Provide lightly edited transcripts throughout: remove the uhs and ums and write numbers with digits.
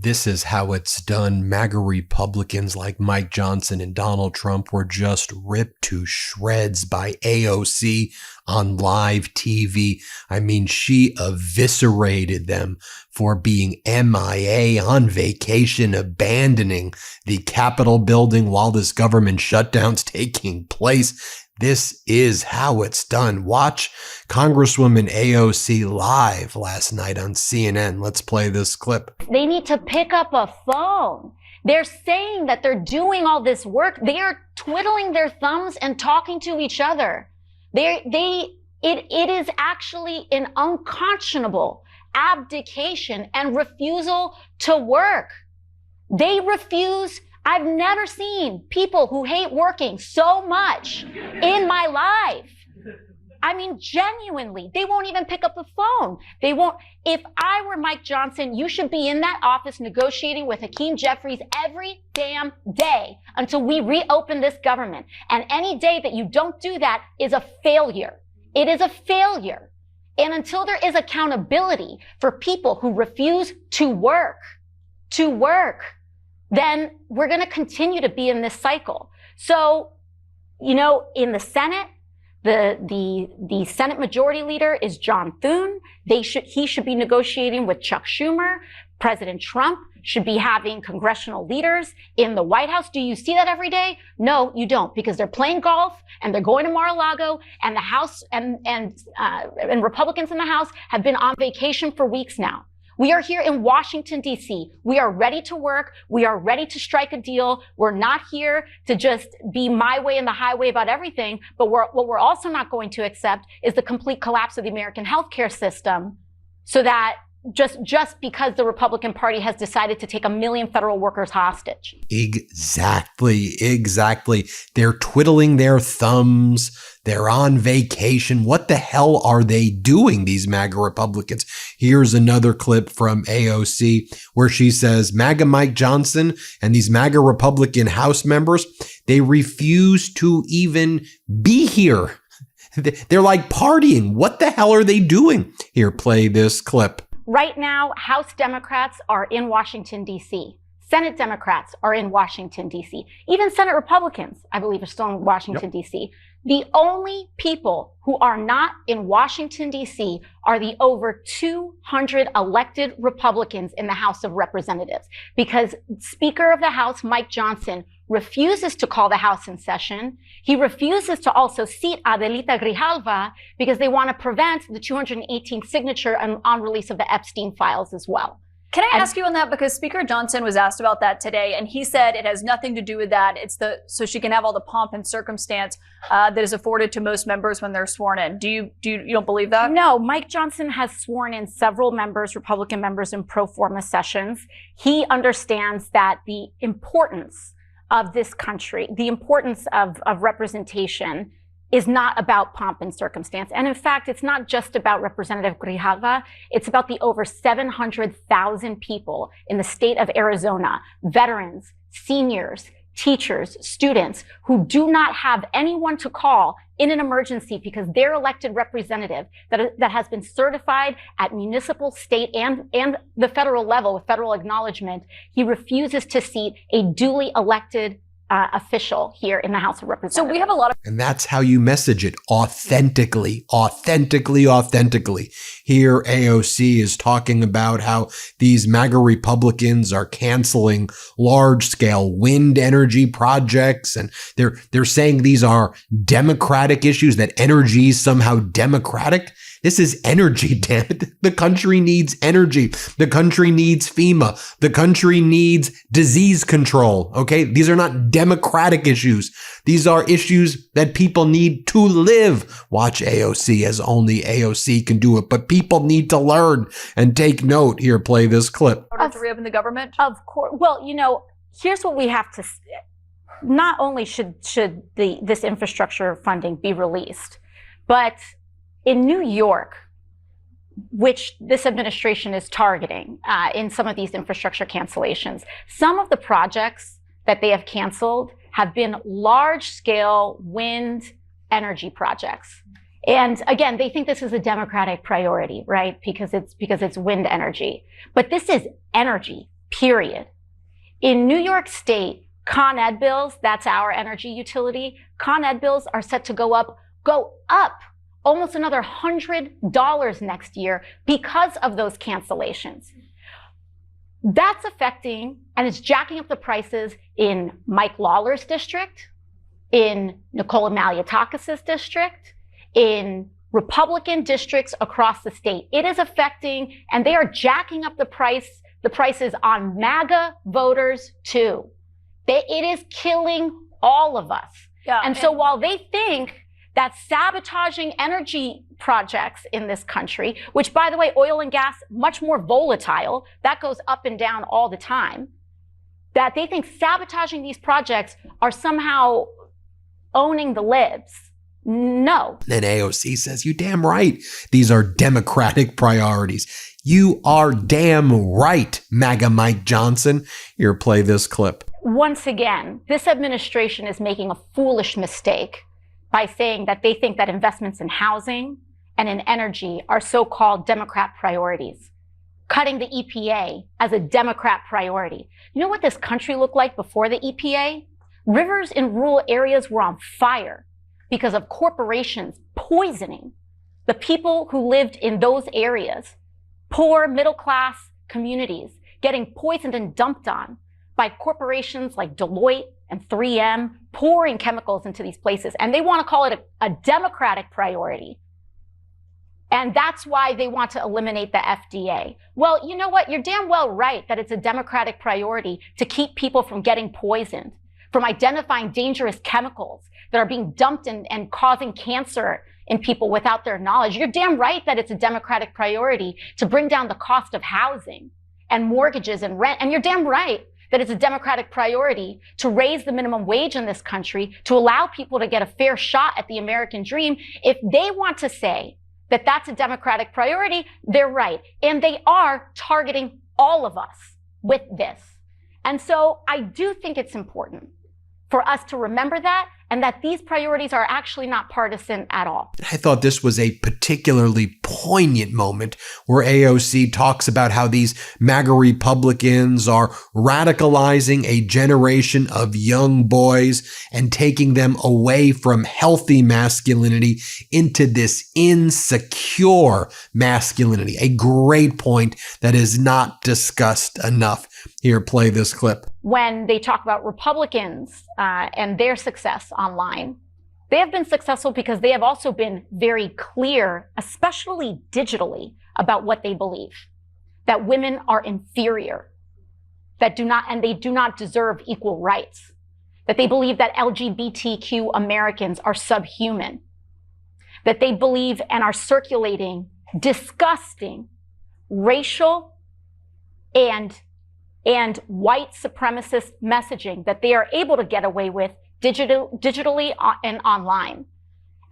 This is how it's done. MAGA Republicans like Mike Johnson and Donald Trump were just ripped to shreds by AOC on live TV. I mean, she eviscerated them for being MIA, on vacation, abandoning the Capitol building while this government shutdown's taking place. This is how it's done. Watch Congresswoman AOC live last night on CNN. Let's play this clip. They need to pick up a phone. They're saying that they're doing all this work. They are twiddling their thumbs and talking to each other. It is actually an unconscionable abdication and refusal to work. They refuse. I've never seen people who hate working so much in my life. I mean, genuinely, they won't even pick up the phone. They won't. If I were Mike Johnson, you should be in that office negotiating with Hakeem Jeffries every damn day until we reopen this government. And any day that you don't do that is a failure. It is a failure. And until there is accountability for people who refuse to work, then we're going to continue to be in this cycle. So, you know, in the Senate, the Senate Majority Leader is John Thune. He should be negotiating with Chuck Schumer. President Trump should be having congressional leaders in the White House. Do you see that every day? No, you don't, because they're playing golf and they're going to Mar-a-Lago, and the House and Republicans in the House have been on vacation for weeks now. We are here in Washington, D.C. We are ready to work. We are ready to strike a deal. We're not here to just be my way and the highway about everything. But what we're also not going to accept is the complete collapse of the American healthcare system, so that just because the Republican Party has decided to take 1 million federal workers hostage. Exactly. They're twiddling their thumbs. They're on vacation. What the hell are they doing, these MAGA Republicans? Here's another clip from AOC where she says MAGA Mike Johnson and these MAGA Republican House members, they refuse to even be here. They're like partying. What the hell are they doing? Here, play this clip. Right now, House Democrats are in Washington, D.C. Senate Democrats are in Washington, D.C. Even Senate Republicans, I believe, are still in Washington, D.C. The only people who are not in Washington, D.C. are the over 200 elected Republicans in the House of Representatives, because Speaker of the House, Mike Johnson, refuses to call the House in session. He refuses to also seat Adelita Grijalva because they want to prevent the 218th signature on release of the Epstein files as well. Can I ask you on that? Because Speaker Johnson was asked about that today, and he said it has nothing to do with that. It's so she can have all the pomp and circumstance that is afforded to most members when they're sworn in. You don't believe that? No, Mike Johnson has sworn in several members, Republican members, in pro forma sessions. He understands that the importance of this country, the importance of representation, is not about pomp and circumstance. And in fact, it's not just about Representative Grijalva. It's about the over 700,000 people in the state of Arizona, veterans, seniors, teachers, students, who do not have anyone to call in an emergency because their elected representative that has been certified at municipal, state, and the federal level with federal acknowledgement, he refuses to seat a duly elected official here in the House of Representatives. So we have a lot of... And that's how you message it. Authentically. Here, AOC is talking about how these MAGA Republicans are canceling large-scale wind energy projects. And they're saying these are democratic issues, that energy is somehow democratic. This is energy, damn it. The country needs energy. The country needs FEMA. The country needs disease control. Okay? These are not democratic issues. These are issues that people need to live. Watch AOC, as only AOC can do it. But people need to learn and take note. Here, play this clip. To reopen the government? Of course. Well, here's what we have to... Not only should this infrastructure funding be released, but in New York, which this administration is targeting in some of these infrastructure cancellations, some of the projects that they have canceled have been large-scale wind energy projects. And again, they think this is a Democratic priority, right? Because it's wind energy. But this is energy. period. In New York State, Con Ed bills, that's our energy utility, Con Ed bills are set to go up almost another $100 next year because of those cancellations. That's affecting, and it's jacking up the prices in Mike Lawler's district, in Nicole Malliotakis's district, in Republican districts across the state. It is affecting, and they are jacking up the prices on MAGA voters too. It is killing all of us. Yeah, and so while they think that sabotaging energy projects in this country, which by the way, oil and gas, much more volatile, that goes up and down all the time, that they think sabotaging these projects are somehow owning the libs. No. And AOC says, you damn right. These are Democratic priorities. You are damn right, MAGA Mike Johnson. Here, play this clip. Once again, this administration is making a foolish mistake by saying that they think that investments in housing and in energy are so-called Democrat priorities. Cutting the EPA as a Democrat priority. You know what this country looked like before the EPA? Rivers in rural areas were on fire because of corporations poisoning the people who lived in those areas. Poor middle-class communities getting poisoned and dumped on by corporations like Deloitte and 3M, pouring chemicals into these places. And they want to call it a Democratic priority. And that's why they want to eliminate the FDA. Well, you know what? You're damn well right that it's a Democratic priority to keep people from getting poisoned, from identifying dangerous chemicals that are being dumped and causing cancer in people without their knowledge. You're damn right that it's a Democratic priority to bring down the cost of housing and mortgages and rent. And you're damn right that it's a Democratic priority to raise the minimum wage in this country, to allow people to get a fair shot at the American dream. If they want to say that that's a Democratic priority, they're right. And they are targeting all of us with this. And so I do think it's important for us to remember that, and that these priorities are actually not partisan at all. I thought this was a particularly poignant moment where AOC talks about how these MAGA Republicans are radicalizing a generation of young boys and taking them away from healthy masculinity into this insecure masculinity. A great point that is not discussed enough. Here, play this clip. When they talk about Republicans and their success online, they have been successful because they have also been very clear, especially digitally, about what they believe. That women are inferior, that they do not deserve equal rights, that they believe that LGBTQ Americans are subhuman, that they believe and are circulating disgusting racial and white supremacist messaging that they are able to get away with digitally and online.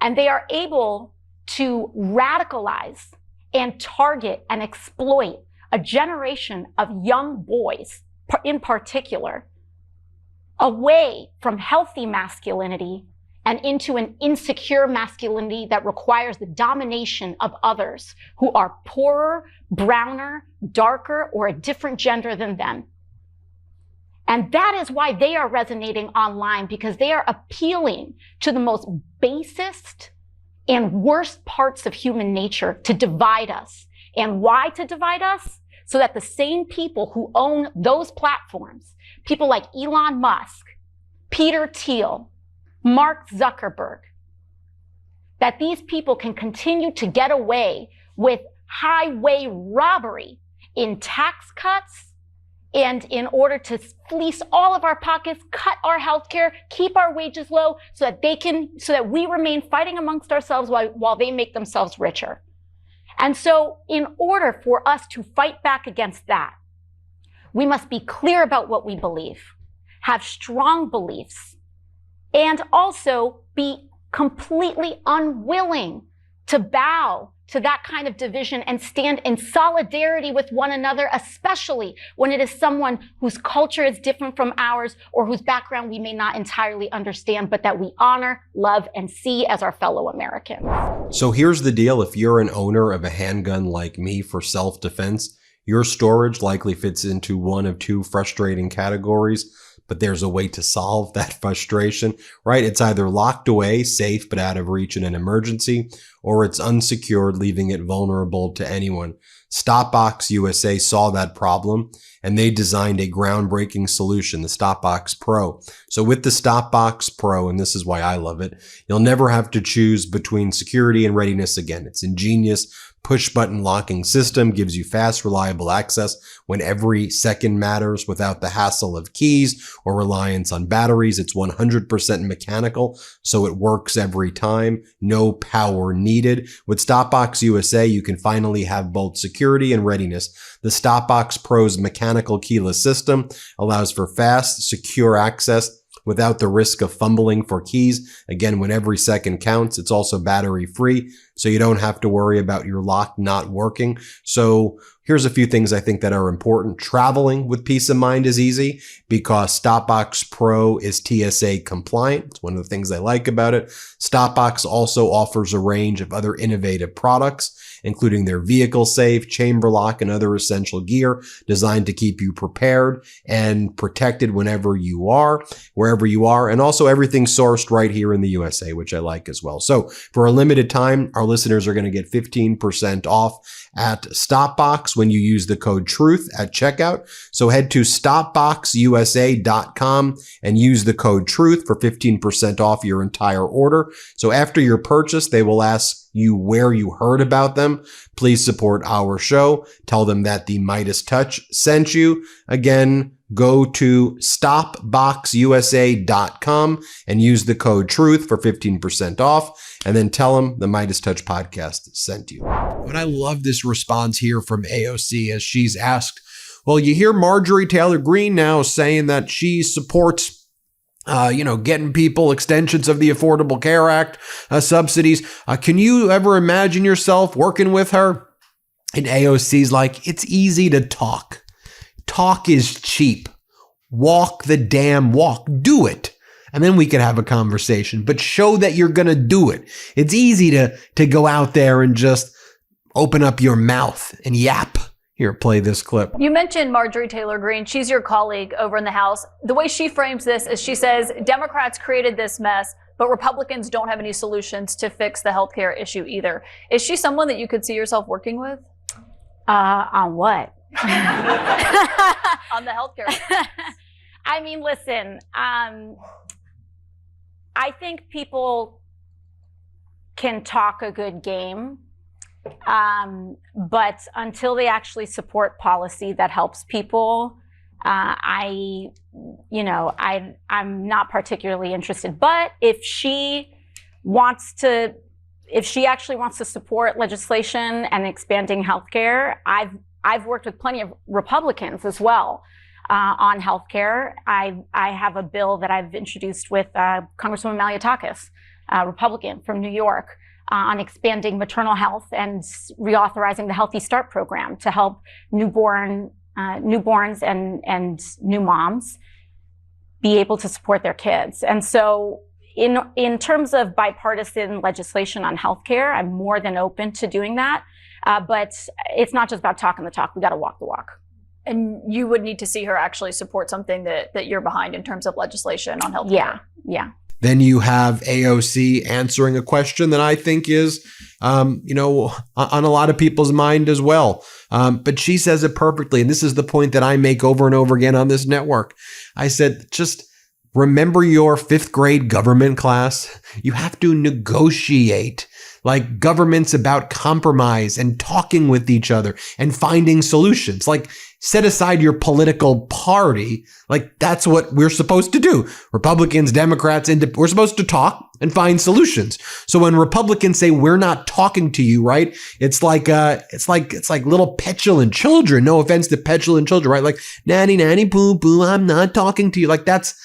And they are able to radicalize and target and exploit a generation of young boys, in particular, away from healthy masculinity and into an insecure masculinity that requires the domination of others who are poorer, browner, darker, or a different gender than them. And that is why they are resonating online, because they are appealing to the most basest and worst parts of human nature to divide us. And why to divide us? So that the same people who own those platforms, people like Elon Musk, Peter Thiel, Mark Zuckerberg, that these people can continue to get away with highway robbery in tax cuts and in order to fleece all of our pockets, cut our health care, keep our wages low so that we remain fighting amongst ourselves while they make themselves richer. And so in order for us to fight back against that, we must be clear about what we believe, have strong beliefs, and also be completely unwilling to bow to that kind of division and stand in solidarity with one another, especially when it is someone whose culture is different from ours or whose background we may not entirely understand, but that we honor, love, and see as our fellow Americans. So here's the deal. If you're an owner of a handgun like me for self-defense, Your storage likely fits into one of two frustrating categories, but there's a way to solve that frustration, right? It's either locked away, safe, but out of reach in an emergency, or it's unsecured, leaving it vulnerable to anyone. Stopbox USA saw that problem, and they designed a groundbreaking solution, the Stopbox Pro. So with the Stopbox Pro, and this is why I love it, you'll never have to choose between security and readiness again. It's ingenious. Push-button locking system gives you fast, reliable access when every second matters without the hassle of keys or reliance on batteries. It's 100% mechanical, so it works every time. No power needed. With Stopbox USA, you can finally have both security and readiness. The Stopbox Pro's mechanical keyless system allows for fast, secure access without the risk of fumbling for keys. Again, when every second counts, it's also battery free, so you don't have to worry about your lock not working. So here's a few things I think that are important. Traveling with peace of mind is easy because Stopbox Pro is TSA compliant. It's one of the things I like about it. Stopbox also offers a range of other innovative products, including their vehicle safe, chamber lock, and other essential gear designed to keep you prepared and protected wherever you are, and also everything sourced right here in the USA, which I like as well. So for a limited time, our listeners are going to get 15% off at Stopbox when you use the code TRUTH at checkout. So head to stopboxusa.com and use the code TRUTH for 15% off your entire order. So after your purchase, they will ask you where you heard about them. Please support our show. Tell them that the MeidasTouch sent you. Again, go to stopboxusa.com and use the code TRUTH for 15% off. And then tell them the MeidasTouch podcast sent you. And I love this response here from AOC as she's asked, well, you hear Marjorie Taylor Greene now saying that she supports getting people extensions of the Affordable Care Act, subsidies. Can you ever imagine yourself working with her? And AOC's like, it's easy to talk. Talk is cheap. Walk the damn walk. Do it. And then we could have a conversation, but show that you're going to do it. It's easy to go out there and just open up your mouth and yap. Here, play this clip. You mentioned Marjorie Taylor Greene. She's your colleague over in the House. The way she frames this is she says Democrats created this mess, but Republicans don't have any solutions to fix the healthcare issue either. Is she someone that you could see yourself working with? On what? On the healthcare. I mean, listen, I think people can talk a good game. But until they actually support policy that helps people, I'm not particularly interested. But if she actually wants to support legislation and expanding healthcare, I've worked with plenty of Republicans as well on healthcare. I have a bill that I've introduced with Congresswoman AOC, Republican from New York, on expanding maternal health and reauthorizing the Healthy Start program to help newborns and new moms be able to support their kids. And so in terms of bipartisan legislation on healthcare, I'm more than open to doing that. But it's not just about talking the talk. We got to walk the walk. And you would need to see her actually support something that you're behind in terms of legislation on healthcare. Yeah. Then you have AOC answering a question that I think is, on a lot of people's mind as well. But she says it perfectly. And this is the point that I make over and over again on this network. I said, just remember your 5th grade government class. You have to negotiate. Like, government's about compromise and talking with each other and finding solutions. Like, set aside your political party. Like, that's what we're supposed to do. Republicans, Democrats, we're supposed to talk and find solutions. So when Republicans say we're not talking to you, right? It's like little petulant children. No offense to petulant children, right? Like, nanny, nanny, boo, boo, I'm not talking to you. Like, that's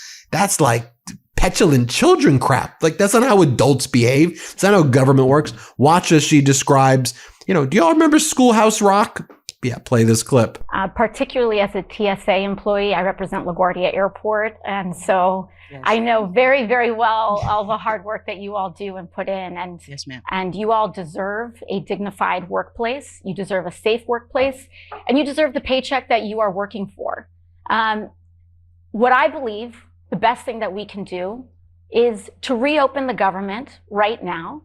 like petulant children crap. Like, that's not how adults behave. That's not how government works. Watch as she describes, do y'all remember Schoolhouse Rock? Yeah, play this clip. Particularly as a TSA employee, I represent LaGuardia Airport. And so I know very, very well all the hard work that you all do and put in. And, yes, ma'am. And you all deserve a dignified workplace. You deserve a safe workplace. And you deserve the paycheck that you are working for. What I believe the best thing that we can do is to reopen the government right now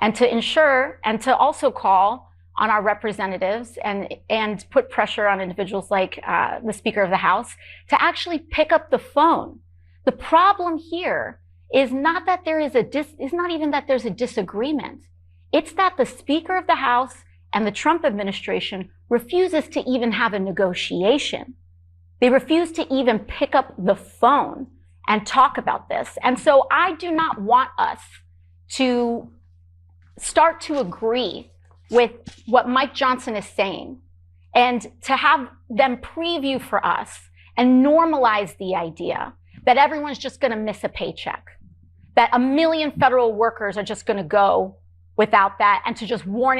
and to ensure and to also call on our representatives and put pressure on individuals like the Speaker of the House to actually pick up the phone. The problem here is not that there is not even that there's a disagreement. It's that the Speaker of the House and the Trump administration refuses to even have a negotiation. They refuse to even pick up the phone and talk about this. And so I do not want us to start to agree with what Mike Johnson is saying and to have them preview for us and normalize the idea that everyone's just going to miss a paycheck, that 1 million federal workers are just going to go without that, and to just warn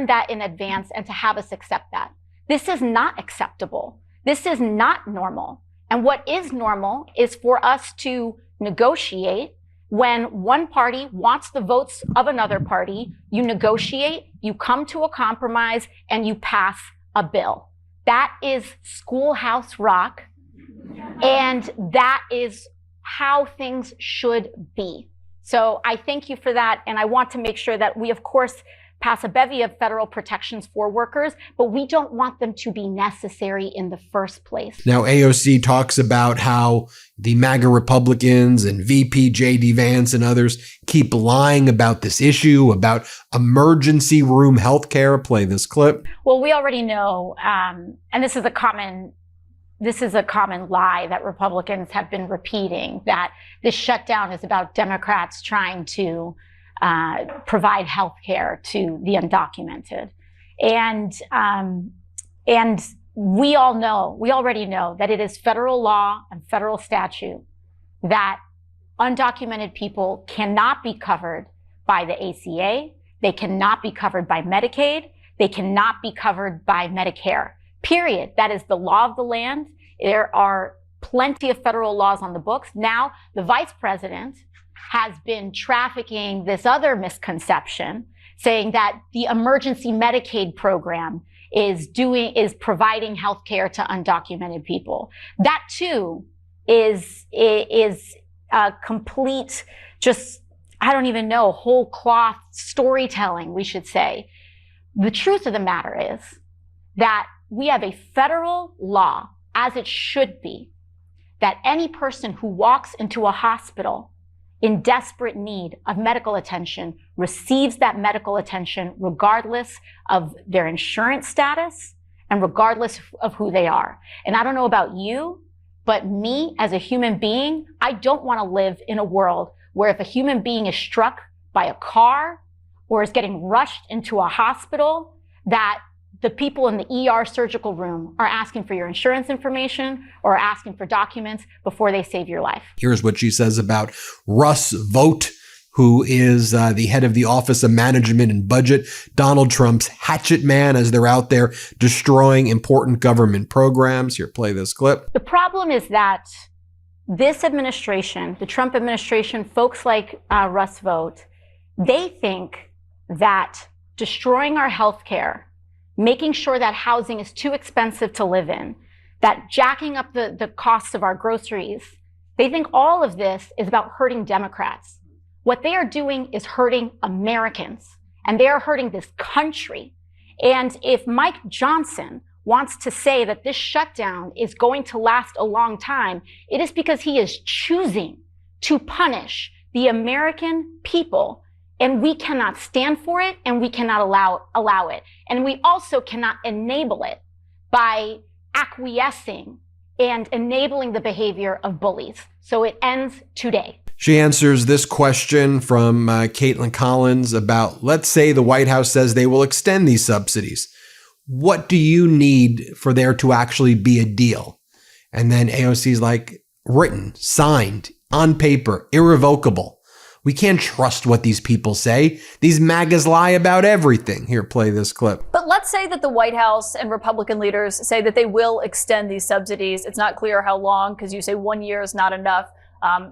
that in advance and to have us accept that. This is not acceptable. This is not normal. And what is normal is for us to negotiate. When one party wants the votes of another party, you negotiate, you come to a compromise, and you pass a bill. That is schoolhouse rock, and that is how things should be. So I thank you for that, and I want to make sure that we, of course, pass a bevy of federal protections for workers, but we don't want them to be necessary in the first place. Now, AOC talks about how the MAGA Republicans and VP J.D. Vance and others keep lying about this issue, about emergency room healthcare. Play this clip. Well, we already know, and this is a common lie that Republicans have been repeating, that this shutdown is about Democrats trying to provide health care to the undocumented. And we already know that it is federal law and federal statute that undocumented people cannot be covered by the ACA. They cannot be covered by Medicaid. They cannot be covered by Medicare, period. That is the law of the land. There are plenty of federal laws on the books. Now, the vice president has been trafficking this other misconception, saying that the emergency Medicaid program is providing health care to undocumented people. That too is a complete, just, I don't even know, whole cloth storytelling, we should say. The truth of the matter is that we have a federal law, as it should be, that any person who walks into a hospital in desperate need of medical attention receives that medical attention regardless of their insurance status and regardless of who they are. And I don't know about you, but me as a human being, I don't want to live in a world where if a human being is struck by a car or is getting rushed into a hospital, that the people in the ER surgical room are asking for your insurance information or asking for documents before they save your life. Here's what she says about Russ Vought, who is the head of the Office of Management and Budget, Donald Trump's hatchet man, as they're out there destroying important government programs. Here, play this clip. The problem is that this administration, the Trump administration, folks like Russ Vought, they think that destroying our health care, making sure that housing is too expensive to live in, that jacking up the costs of our groceries, they think all of this is about hurting Democrats. What they are doing is hurting Americans, and they are hurting this country. And if Mike Johnson wants to say that this shutdown is going to last a long time, it is because he is choosing to punish the American people. And we cannot stand for it, and we cannot allow it. And we also cannot enable it by acquiescing and enabling the behavior of bullies. So it ends today. She answers this question from Caitlin Collins about, let's say the White House says they will extend these subsidies. What do you need for there to actually be a deal? And then AOC's like, written, signed, on paper, irrevocable. We can't trust what these people say. These MAGAs lie about everything. Here, play this clip. But let's say that the White House and Republican leaders say that they will extend these subsidies. It's not clear how long, because you say 1 year is not enough.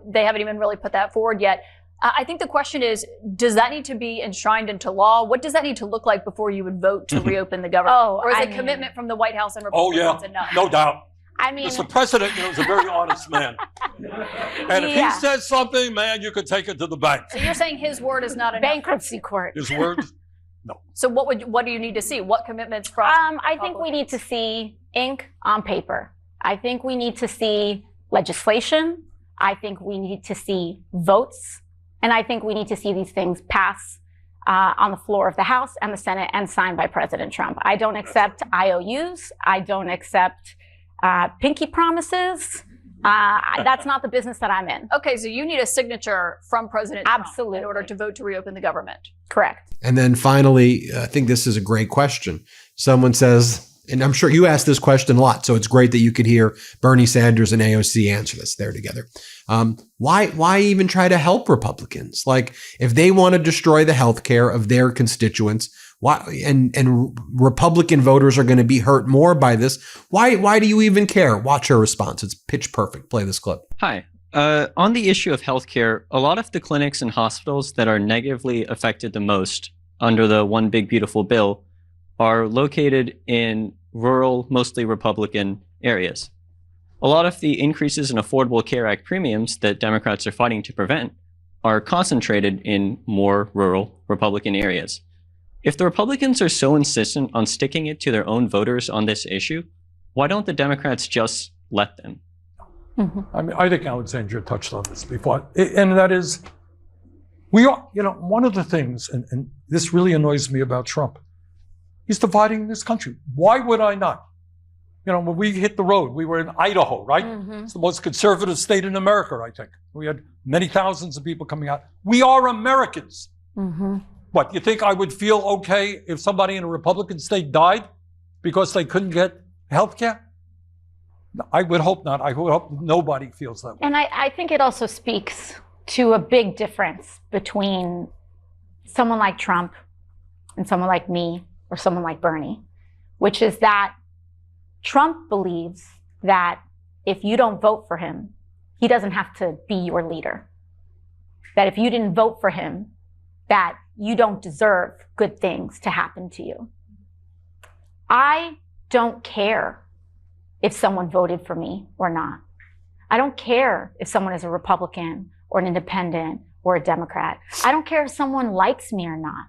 They haven't even really put that forward yet. I think the question is, does that need to be enshrined into law? What does that need to look like before you would vote to reopen the government? Or is a commitment from the White House and Republicans enough? No doubt. I mean, the president, is a very honest man. And if he says something, man, you could take it to the bank. So you're saying his word is not enough? Bankruptcy court. His word? No. So what do you need to see? What commitments from? I think we need to see ink on paper. I think we need to see legislation. I think we need to see votes. And I think we need to see these things pass on the floor of the House and the Senate and signed by President Trump. I don't accept IOUs. I don't accept pinky promises. That's not the business that I'm in. Okay, so you need a signature from President Trump Absolutely. in order to vote to reopen the government. Correct. And then finally, I think this is a great question. Someone says, and I'm sure you asked this question a lot, so it's great that you could hear Bernie Sanders and AOC answer this there together. Why even try to help Republicans? Like, if they want to destroy the health care of their constituents, why? And Republican voters are going to be hurt more by this. Why do you even care? Watch her response. It's pitch perfect. Play this clip. Hi. On the issue of healthcare, a lot of the clinics and hospitals that are negatively affected the most under the One Big Beautiful Bill are located in rural, mostly Republican areas. A lot of the increases in Affordable Care Act premiums that Democrats are fighting to prevent are concentrated in more rural Republican areas. If the Republicans are so insistent on sticking it to their own voters on this issue, why don't the Democrats just let them? Mm-hmm. I mean, I think Alexandria touched on this before, and that is, we are, one of the things, and this really annoys me about Trump, he's dividing this country. Why would I not? When we hit the road, we were in Idaho, right? Mm-hmm. It's the most conservative state in America, I think. We had many thousands of people coming out. We are Americans. Mm-hmm. What, you think I would feel okay if somebody in a Republican state died because they couldn't get health care? I would hope not. I would hope nobody feels that way. And I think it also speaks to a big difference between someone like Trump and someone like me or someone like Bernie, which is that Trump believes that if you don't vote for him, he doesn't have to be your leader. That if you didn't vote for him, that you don't deserve good things to happen to you. I don't care if someone voted for me or not. I don't care if someone is a Republican or an independent or a Democrat. I don't care if someone likes me or not.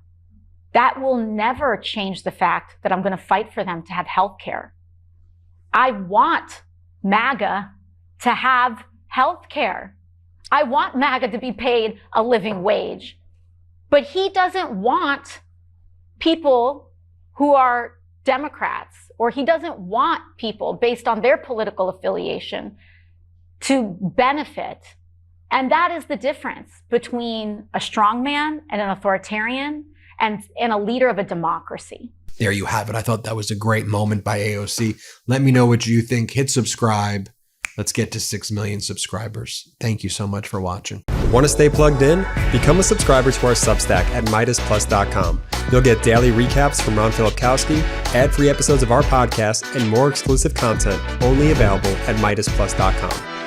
That will never change the fact that I'm going to fight for them to have health care. I want MAGA to have health care. I want MAGA to be paid a living wage. But he doesn't want people who are Democrats, or he doesn't want people based on their political affiliation to benefit. And that is the difference between a strongman and an authoritarian and a leader of a democracy. There you have it. I thought that was a great moment by AOC. Let me know what you think. Hit subscribe. Let's get to 6 million subscribers. Thank you so much for watching. Want to stay plugged in? Become a subscriber to our Substack at MeidasPlus.com. You'll get daily recaps from Ron Filipkowski, ad-free episodes of our podcast, and more exclusive content only available at MeidasPlus.com.